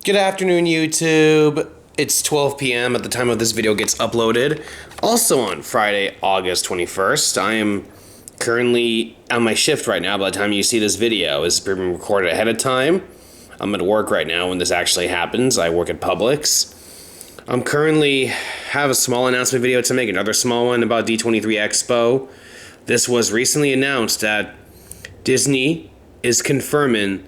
Good afternoon, YouTube. It's 12 p.m. at the time of this video gets uploaded. Also on Friday, August 21st. I am currently on my shift right now by the time you see this video. It's been recorded ahead of time. I'm at work right now when this actually happens. I work at Publix. I'm currently have a small announcement video to make, another small one about D23 Expo. This was recently announced that Disney is confirming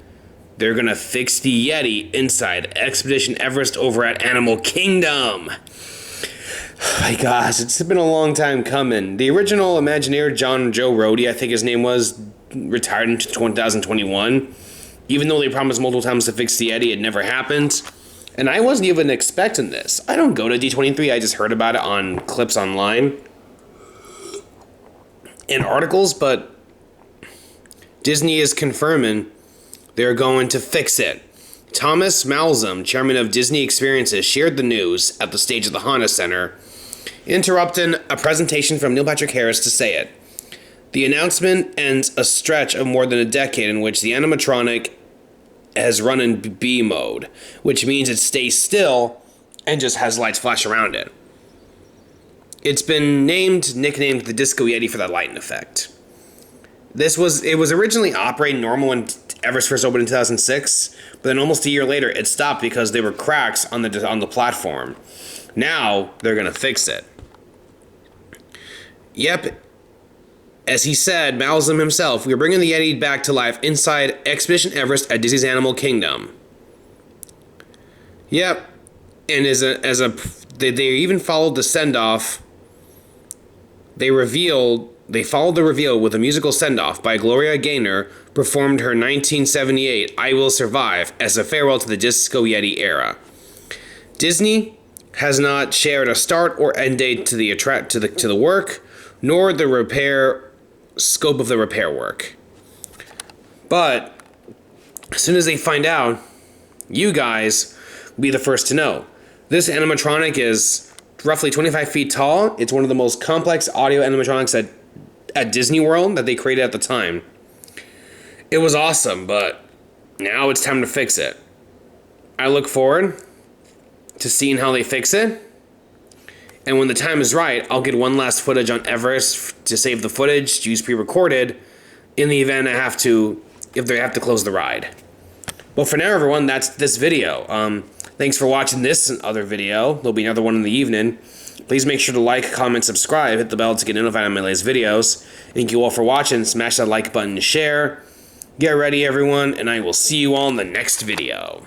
they're gonna fix the Yeti inside Expedition Everest over at Animal Kingdom. Oh my gosh, it's been a long time coming. The original Imagineer, Joe Rohde, I think his name was, retired in 2021. Even though they promised multiple times to fix the Yeti, it never happened. And I wasn't even expecting this. I don't go to D23, I just heard about it on clips online and articles, but Disney is confirming they're going to fix it. Thomas Malzahn, chairman of Disney Experiences, shared the news at the stage of the Honda Center, interrupting a presentation from Neil Patrick Harris to say it. The announcement ends a stretch of more than a decade in which the animatronic has run in B mode, which means it stays still and just has lights flash around it. It's been nicknamed the Disco Yeti for that lighting effect. It was originally operating normal when Everest first opened in 2006, but then almost a year later it stopped because there were cracks on the platform. Now they're gonna fix it. Yep, as he said, Malzahn himself, we are bringing the Yeti back to life inside Expedition Everest at Disney's Animal Kingdom. Yep, and they even followed the send-off. They followed the reveal with a musical send-off by Gloria Gaynor, performed her 1978 I Will Survive as a farewell to the Disco Yeti era. Disney has not shared a start or end date to the work, nor the scope of the repair work. But as soon as they find out, you guys will be the first to know. This animatronic is roughly 25 feet tall. It's one of the most complex audio animatronics at Disney World that they created at the time. It was awesome, but now it's time to fix it. I look forward to seeing how they fix it. And when the time is right, I'll get one last footage on Everest to save the footage, to use pre-recorded, in the event if they have to close the ride. But for now, everyone, that's this video. Thanks for watching this and other video. There'll be another one in the evening. Please make sure to like, comment, subscribe, hit the bell to get notified on my latest videos. Thank you all for watching. Smash that like button to share. Get ready, everyone, and I will see you all in the next video.